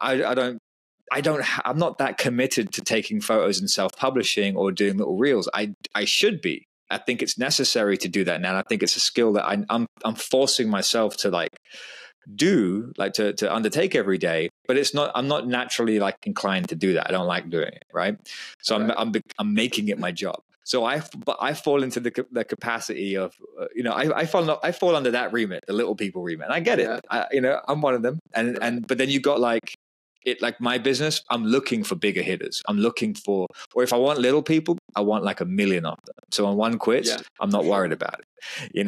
I'm not that committed to taking photos and self-publishing or doing little reels. I should be. I think it's necessary to do that now. And I think it's a skill that I'm forcing myself to like do, like to undertake every day, but I'm not naturally like inclined to do that. I don't like doing it. Right. So I'm making it my job. So I fall into the capacity of, I fall under that remit, the little people remit. And I get it. I'm one of them. But then you got like my business, I'm looking for bigger hitters. I'm looking for, or if I want little people, I want like 1 million of them. So when one quits, I'm not worried about it.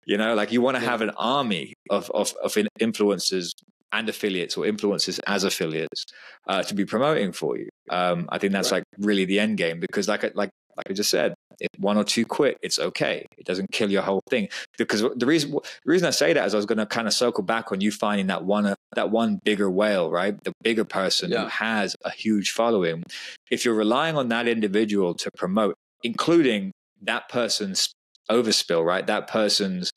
Like you want to have an army of influencers and affiliates, or influencers as affiliates, to be promoting for you. I think that's like really the end game, because like I just said, if one or two quit, it's okay. It doesn't kill your whole thing. Because the reason I say that is I was going to kind of circle back on you finding that one bigger whale, right? The bigger person who has a huge following. If you're relying on that individual to promote, including that person's overspill, right? That person's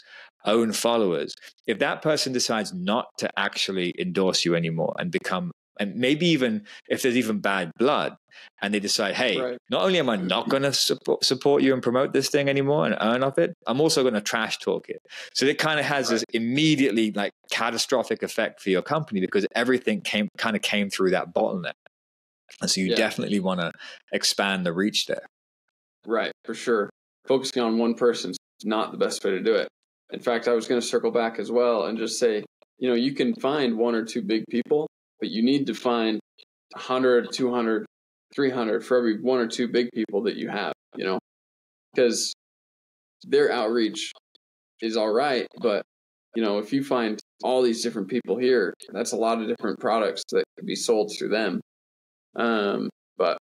own followers, if that person decides not to actually endorse you anymore and become, and maybe even if there's even bad blood, and they decide, hey, not only am I not going to support you and promote this thing anymore and earn off it, I'm also going to trash talk it. So it kind of has this immediately like catastrophic effect for your company, because everything came through that bottleneck. And so you definitely want to expand the reach there. Right, for sure. Focusing on one person is not the best way to do it. In fact, I was going to circle back as well and just say, you can find one or two big people, but you need to find 100, 200, 300 for every one or two big people that you have, because their outreach is all right. But, if you find all these different people here, that's a lot of different products that could be sold through them. But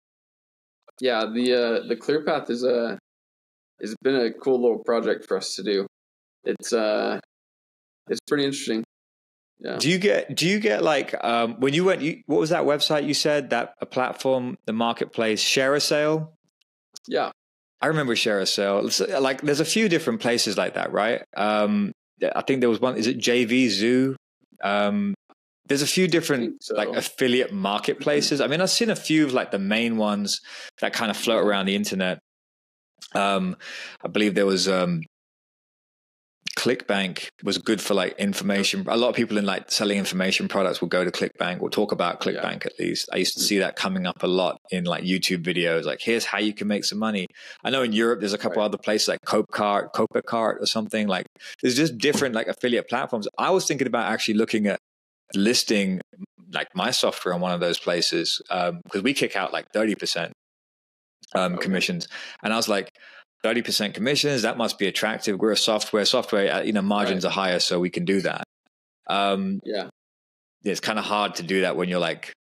yeah, the ClearPath has been a cool little project for us to do. It's pretty interesting. Yeah. Do you get like when you went? What was that website you said, that a platform, the marketplace, Share a Sale? Yeah, I remember Share a Sale. Like, there's a few different places like that, right? I think there was one. Is it JV Zoo? There's a few different like affiliate marketplaces. I mean, I've seen a few of like the main ones that kind of float around the internet. I believe there was ClickBank was good for like information. A lot of people in like selling information products will go to ClickBank or talk about ClickBank at least. I used to see that coming up a lot in like YouTube videos, like here's how you can make some money. I know in Europe there's a couple other places like Copacart or something. Like there's just different like affiliate platforms. I was thinking about actually looking at listing like my software on one of those places, because we kick out like 30% commissions, and I was like, 30% commissions, that must be attractive. We're a software, margins are higher, so we can do that. It's kind of hard to do that when you're like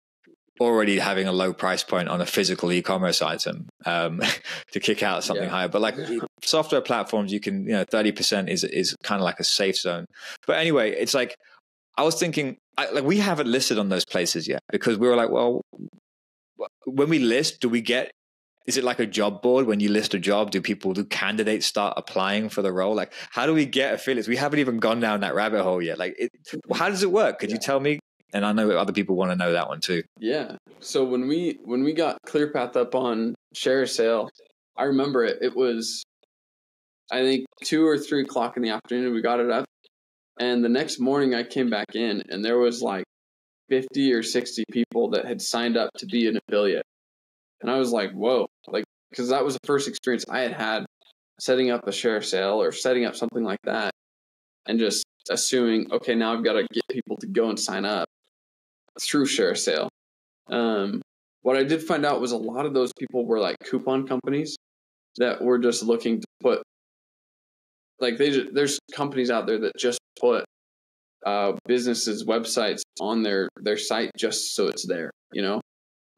already having a low price point on a physical e-commerce item, to kick out something higher. But like software platforms, you can, 30% is kind of like a safe zone. But anyway, it's like, I was thinking, we haven't listed on those places yet, because we were like, well, when we list, is it like a job board? When you list a job, do candidates start applying for the role? Like, how do we get affiliates? We haven't even gone down that rabbit hole yet. Like, how does it work? Could you tell me? And I know other people want to know that one too. Yeah. So when we got ClearPath up on Share a Sale, I remember it was, I think 2 or 3 o'clock in the afternoon, we got it up. And the next morning I came back in and there was like 50 or 60 people that had signed up to be an affiliate. And I was like, whoa, like, because that was the first experience I had setting up a Share a Sale or setting up something like that, and just assuming, okay, now I've got to get people to go and sign up through Share a Sale. What I did find out was a lot of those people were like coupon companies that were just looking to put, like, there's companies out there that just put businesses' websites on their site just so it's there,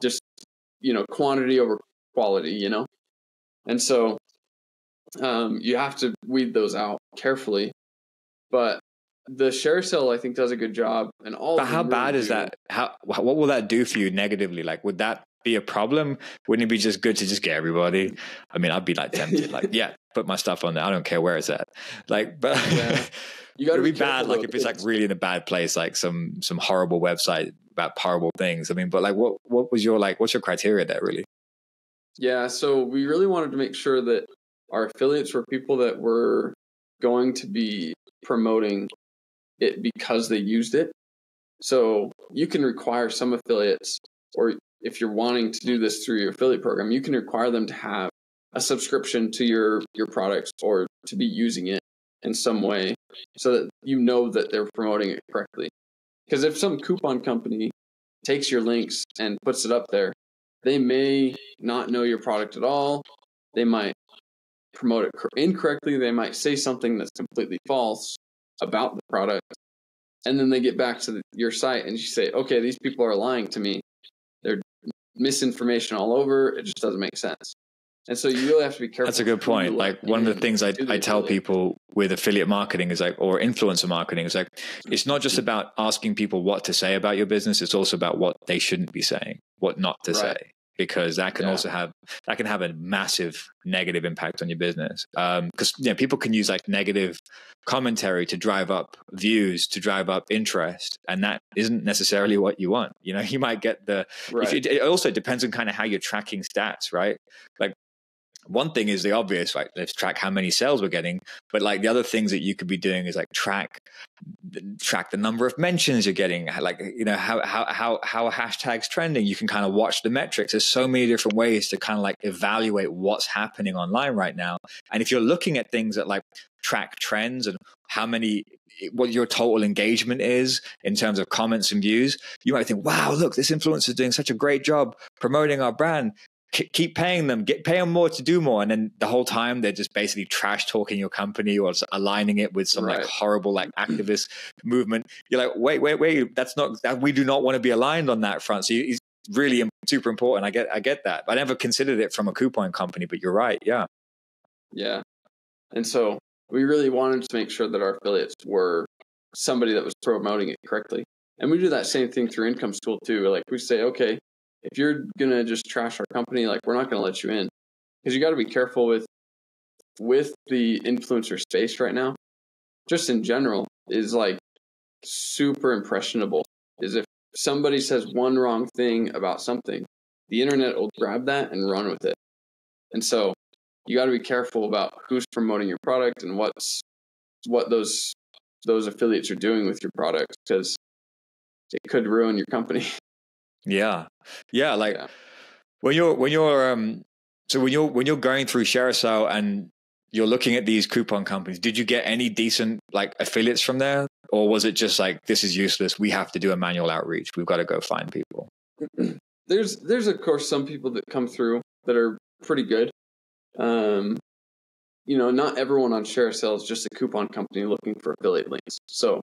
just, quantity over quality, and so you have to weed those out carefully. But the Share Sale, I think, does a good job. And all. But how bad is that? What will that do for you negatively? Like, would that be a problem? Wouldn't it be just good to just get everybody? I mean, I'd be like tempted, like, put my stuff on there. I don't care where it's at. Like, but you got to be bad. Like, if it's like really in a bad place, like some horrible website about horrible things. I mean, but like, what's your criteria there really? Yeah. So we really wanted to make sure that our affiliates were people that were going to be promoting it because they used it. So you can require some affiliates, or if you're wanting to do this through your affiliate program, you can require them to have a subscription to your products or to be using it in some way so that that they're promoting it correctly. Because if some coupon company takes your links and puts it up there, they may not know your product at all. They might promote it incorrectly. They might say something that's completely false about the product. And then they get back to your site and you say, okay, these people are lying to me. They're misinformation all over. It just doesn't make sense. And so you really have to be careful. That's a good point. Like, one of the things I tell people with affiliate marketing is like, or influencer marketing is like, it's not just about asking people what to say about your business. It's also about what they shouldn't be saying, what not to say. because that can also have a massive negative impact on your business. Because people can use like negative commentary to drive up views, to drive up interest, and that isn't necessarily what you want. You might get it also depends on kind of how you're tracking stats, right? Like, one thing is the obvious, right? Let's track how many sales we're getting. But like the other things that you could be doing is like track the number of mentions you're getting, like, how a hashtag's trending. You can kind of watch the metrics. There's so many different ways to kind of like evaluate what's happening online right now. And if you're looking at things that like track trends and what your total engagement is in terms of comments and views, you might think, wow, look, this influencer is doing such a great job promoting our brand. Keep paying them, pay them more to do more. And then the whole time they're just basically trash talking your company or aligning it with some like horrible like activist movement. You're like, wait, that's not that. We do not want to be aligned on that front. So it's really super important. I get that. I never considered it from a coupon company, but you're right. Yeah. Yeah. And so we really wanted to make sure that our affiliates were somebody that was promoting it correctly. And we do that same thing through Income School too. Like we say, okay, if you're going to just trash our company, like we're not going to let you in, because you got to be careful with the influencer space right now. Just in general is like super impressionable. Is if somebody says one wrong thing about something, the internet will grab that and run with it. And so you got to be careful about who's promoting your product and what those affiliates are doing with your product, because it could ruin your company. Yeah. When you're going through ShareASale and you're looking at these coupon companies, did you get any decent like affiliates from there, or was it just like, this is useless, we have to do a manual outreach, we've got to go find people? There's of course some people that come through that are pretty good. Not everyone on ShareASale is just a coupon company looking for affiliate links. So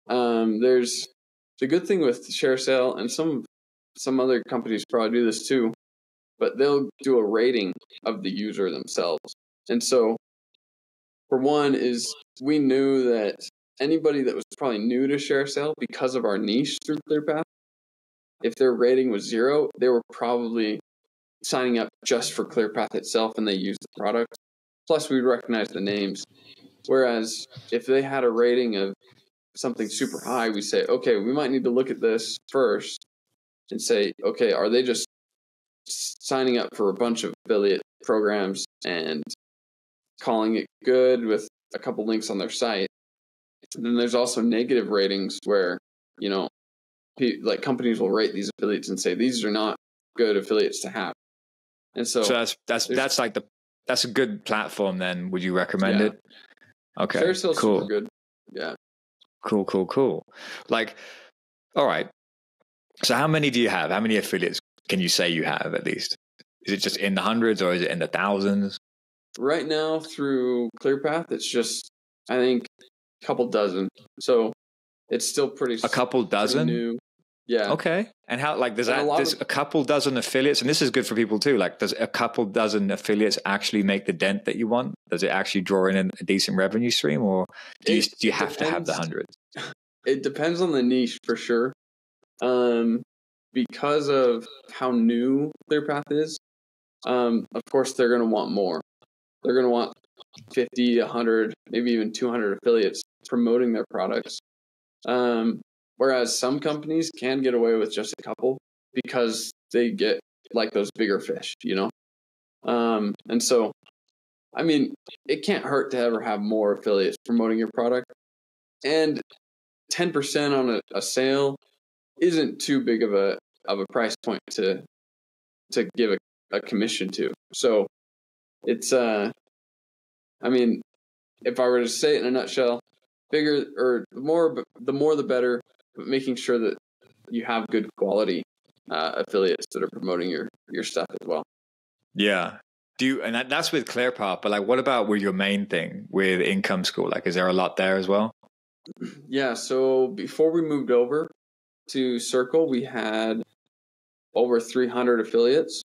there's the good thing with ShareASale, and some other companies probably do this too, but they'll do a rating of the user themselves. And so, for one, is we knew that anybody that was probably new to ShareASale, because of our niche through ClearPath, if their rating was 0, they were probably signing up just for ClearPath itself and they used the product. Plus, we'd recognize the names. Whereas if they had a rating of something super high, we say, okay, we might need to look at this first and say, okay, are they just signing up for a bunch of affiliate programs and calling it good with a couple links on their site? And then there's also negative ratings where, like companies will rate these affiliates and say, these are not good affiliates to have. And so that's a good platform then. Would you recommend it? Okay. ShareASale's super good. Yeah. Cool. Like, all right. So how many do you have? How many affiliates can you say you have at least? Is it just in the hundreds or is it in the thousands? Right now through ClearPath, it's just, I think, a couple dozen. So it's still pretty. A couple dozen? New. Yeah. Okay. And how, like, there's a couple dozen affiliates, and this is good for people too. Like, does a couple dozen affiliates actually make the dent that you want? Does it actually draw in a decent revenue stream, or do you have to have the hundreds? It depends on the niche for sure. Because of how new ClearPath is, of course they're going to want more. They're going to want 50, 100, maybe even 200 affiliates promoting their products. Whereas some companies can get away with just a couple because they get like those bigger fish, And so, I mean, it can't hurt to ever have more affiliates promoting your product. And 10% on a sale isn't too big of a price point to give a commission to. So it's I mean, if I were to say it in a nutshell, bigger or the more the better, but making sure that you have good quality affiliates that are promoting your stuff as well. Yeah. And that's with ClearPath, but like, what about with your main thing with Income School? Like, is there a lot there as well? Yeah. So before we moved over to Circle, we had over 300 affiliates.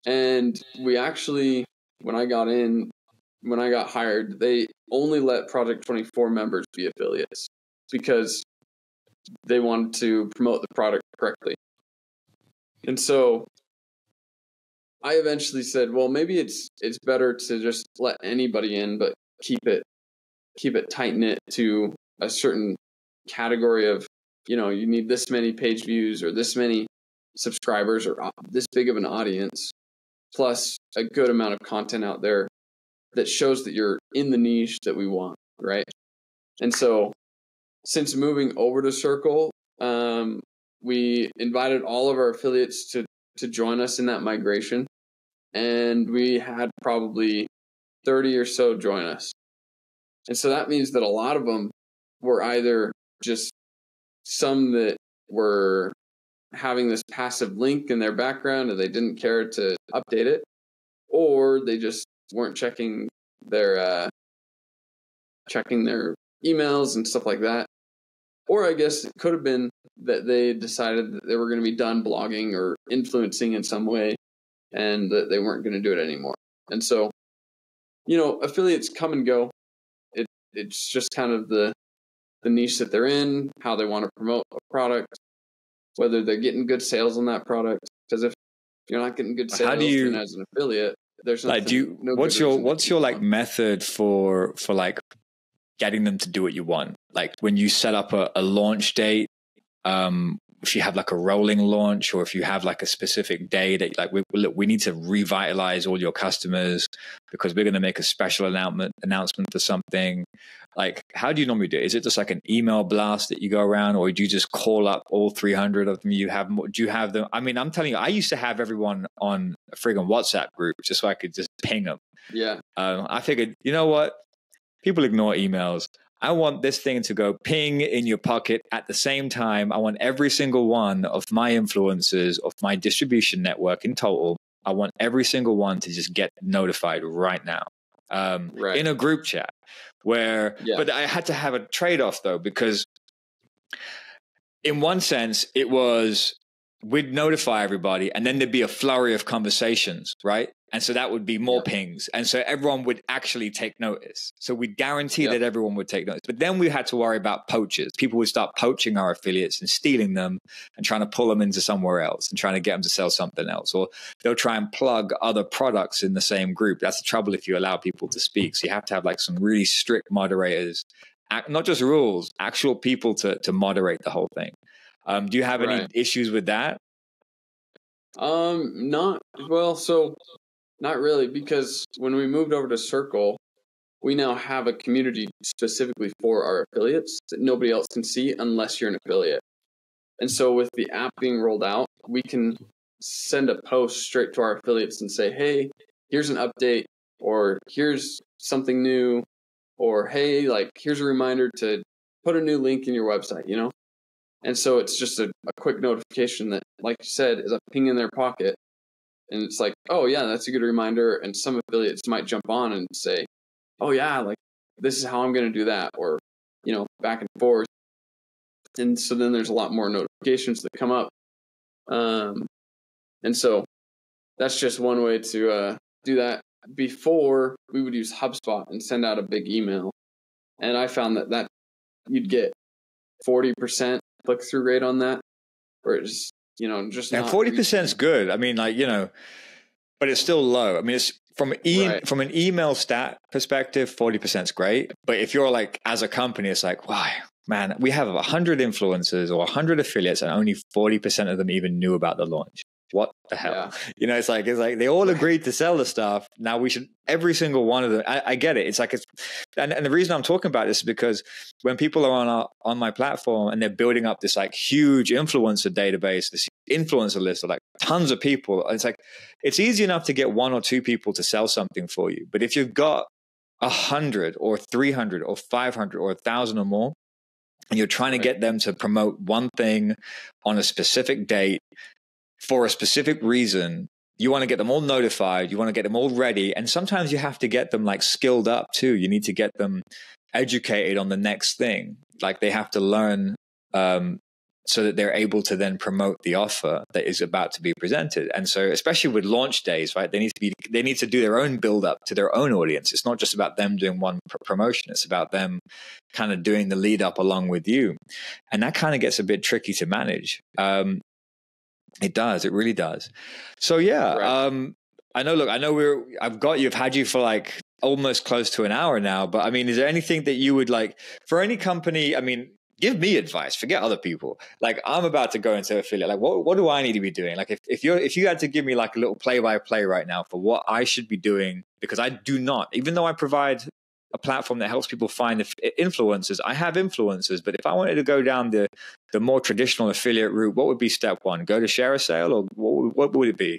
And we actually, when I got hired, they only let Project 24 members be affiliates because they wanted to promote the product correctly. And so I eventually said, well, maybe it's better to just let anybody in, but keep it tight knit to a certain category of, you need this many page views or this many subscribers or this big of an audience, plus a good amount of content out there that shows that you're in the niche that we want, right? And so since moving over to Circle, we invited all of our affiliates to join us in that migration. And we had probably 30 or so join us. And so that means that a lot of them were either just some that were having this passive link in their background and they didn't care to update it, or they just weren't checking their emails and stuff like that. Or I guess it could have been that they decided that they were going to be done blogging or influencing in some way and that they weren't going to do it anymore. And so, affiliates come and go. It's just kind of the niche that they're in, how they want to promote a product, whether they're getting good sales on that product. Because if you're not getting good sales then as an affiliate, there's nothing. What's your like method for like getting them to do what you want? Like when you set up a launch date, if you have like a rolling launch, or if you have like a specific day that like we need to revitalize all your customers because we're going to make a special announcement for something. Like, how do you normally do it? Is it just like an email blast that you go around, or do you just call up all 300 of them? Do you have them? I mean, I'm telling you, I used to have everyone on a friggin' WhatsApp group just so I could just ping them. Yeah. I figured, you know what? People ignore emails. I want this thing to go ping in your pocket at the same time. I want every single one of my influencers, of my distribution network in total, I want every single one to just get notified right now. In a group chat but I had to have a trade-off though, because in one sense it was, we'd notify everybody and then there'd be a flurry of conversations, right? And so that would be more pings. And so everyone would actually take notice. So we'd guarantee that everyone would take notice. But then we had to worry about poachers. People would start poaching our affiliates and stealing them and trying to pull them into somewhere else and trying to get them to sell something else. Or they'll try and plug other products in the same group. That's the trouble if you allow people to speak. So you have to have like some really strict moderators, not just rules, actual people to moderate the whole thing. Do you have any issues with that? Not really, because when we moved over to Circle, we now have a community specifically for our affiliates that nobody else can see unless you're an affiliate. And so with the app being rolled out, we can send a post straight to our affiliates and say, hey, here's an update, or here's something new, or hey, like here's a reminder to put a new link in your website, And so it's just a quick notification that, like you said, is a ping in their pocket. And it's like, oh, yeah, that's a good reminder. And some affiliates might jump on and say, oh, yeah, like this is how I'm going to do that, or, back and forth. And so then there's a lot more notifications that come up. And so that's just one way to do that. Before, we would use HubSpot and send out a big email. And I found that you'd get 40% click-through rate on that, where it's, just and 40% is good. I mean, like, but it's still low. I mean, it's from an email stat perspective, 40% is great. But if you're like, as a company, it's like, wow, man, we have 100 influencers or 100 affiliates and only 40% of them even knew about the launch. What the hell? Yeah. It's like they all agreed to sell the stuff. Now we should, every single one of them. I get it. It's like, and the reason I'm talking about this is because when people are on my platform and they're building up this like huge influencer database, this influencer list of like tons of people, it's like, it's easy enough to get 1 or 2 people to sell something for you. But if you've got 100 or 300 or 500 or 1,000 or more, and you're trying to get them to promote one thing on a specific date, for a specific reason, you want to get them all notified, you want to get them all ready. And sometimes you have to get them like skilled up too. You need to get them educated on the next thing. Like they have to learn so that they're able to then promote the offer that is about to be presented. And so especially with launch days, right, they need to do their own build up to their own audience. It's not just about them doing one promotion. It's about them kind of doing the lead up along with you. And that kind of gets a bit tricky to manage. It does. It really does. So yeah. Right. I've had you for like almost close to an hour now, but I mean, is there anything that you would like for any company? I mean, give me advice, forget other people. Like I'm about to go into affiliate. Like what do I need to be doing? Like if you had to give me like a little play by play right now for what I should be doing, because I do not, even though I provide a platform that helps people find influencers, I have influencers, but if I wanted to go down the more traditional affiliate route, what would be step one? Go to share a sale, or what would it be?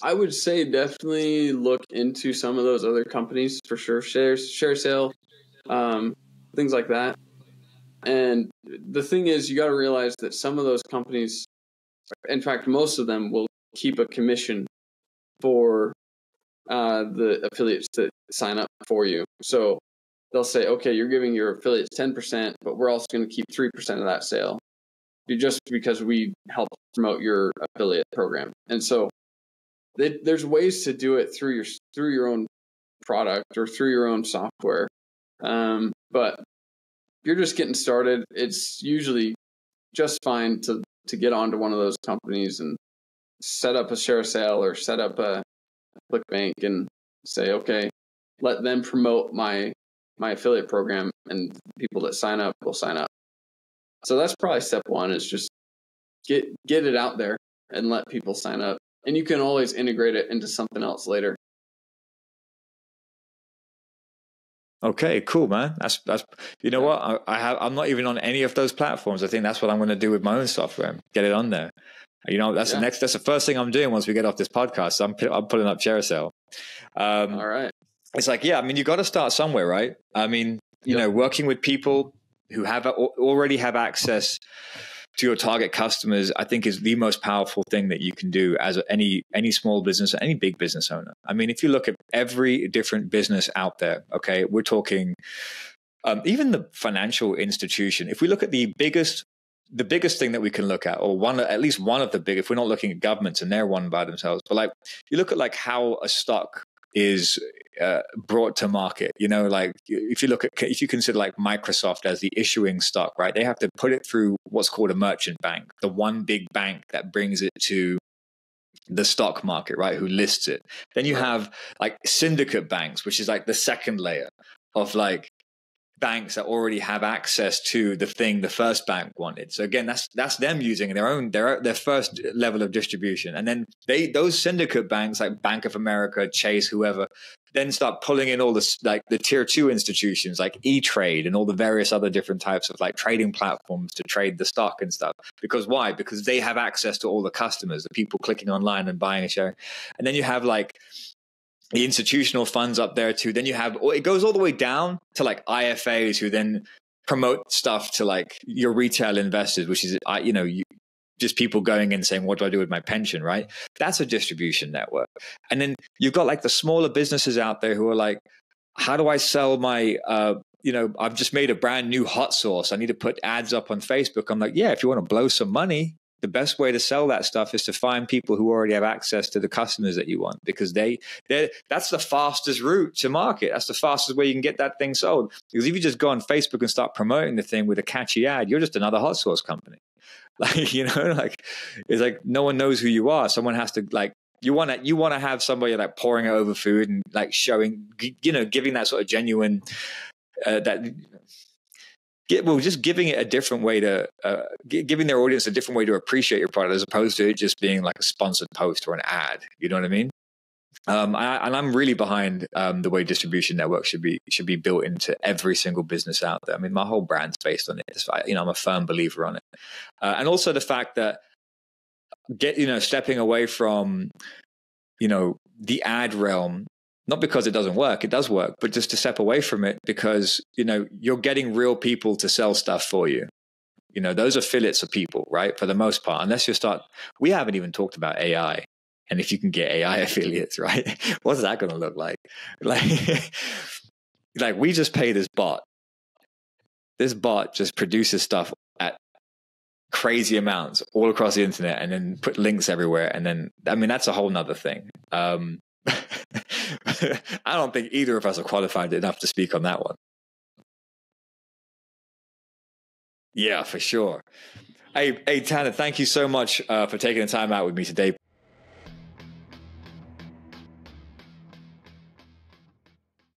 I would say definitely look into some of those other companies for sure. Share sale, things like that. And the thing is, you got to realize that some of those companies, in fact, most of them will keep a commission for the affiliates that sign up for you. So they'll say, okay, you're giving your affiliates 10%, but we're also going to keep 3% of that sale just because we help promote your affiliate program. And so there's ways to do it through your own product or through your own software. But if you're just getting started, it's usually just fine to get onto one of those companies and set up a share sale or set up a ClickBank and say, okay, let them promote my affiliate program, and people that sign up will sign up. So that's probably step one, is just get it out there and let people sign up. And you can always integrate it into something else later. Okay, cool, man. That's you know what? I'm not even on any of those platforms. I think that's what I'm going to do with my own software. Get it on there. You know, that's the first thing I'm doing once we get off this podcast. So I'm putting up ShareSale. All right. It's like, I mean, you got to start somewhere, right? I mean, you know, working with people who already have access to your target customers, I think is the most powerful thing that you can do as any small business, any big business owner. I mean, if you look at every different business out there, okay, we're talking even the financial institution. If we look at the biggest thing that we can look at, or at least one of the big, if we're not looking at governments and they're one by themselves, but like you look at like how a stock is brought to market, you know, like if you consider like Microsoft as the issuing stock, right? They have to put it through what's called a merchant bank, the one big bank that brings it to the stock market, right? Who lists it. Then you have like syndicate banks, which is like the second layer of like banks that already have access to the thing the first bank wanted. So again, that's them using their first level of distribution. And then those syndicate banks like Bank of America, Chase, whoever, then start pulling in all this like the tier 2 institutions like E-Trade and all the various other different types of like trading platforms to trade the stock and stuff. Because why? Because they have access to all the customers, the people clicking online and buying and sharing. And then you have like the institutional funds up there too. Then you have, it goes all the way down to like IFAs who then promote stuff to like your retail investors, which is, just people going in saying, what do I do with my pension, right? That's a distribution network. And then you've got like the smaller businesses out there who are like, how do I sell my, I've just made a brand new hot sauce. I need to put ads up on Facebook. I'm like, yeah, if you want to blow some money, the best way to sell that stuff is to find people who already have access to the customers that you want, because that's the fastest route to market. That's the fastest way you can get that thing sold. Because if you just go on Facebook and start promoting the thing with a catchy ad, you're just another hot sauce company. Like, it's like no one knows who you are. Someone has to like, you want to have somebody like pouring over food and like showing, giving that sort of genuine, just giving it a different way to, giving their audience a different way to appreciate your product, as opposed to it just being like a sponsored post or an ad. You know what I mean? And I'm really behind the way distribution networks should be built into every single business out there. I mean, my whole brand's based on it. I'm a firm believer on it, and also the fact that stepping away from the ad realm. Not because it doesn't work, it does work, but just to step away from it because, you're getting real people to sell stuff for you. Those affiliates are people, right? For the most part, unless we haven't even talked about AI. And if you can get AI affiliates, right? What's that going to look like? Like we just pay this bot. This bot just produces stuff at crazy amounts all across the internet and then put links everywhere. And then, I mean, that's a whole nother thing. I don't think either of us are qualified enough to speak on that one. Yeah, for sure. Hey, Tanner, thank you so much for taking the time out with me today.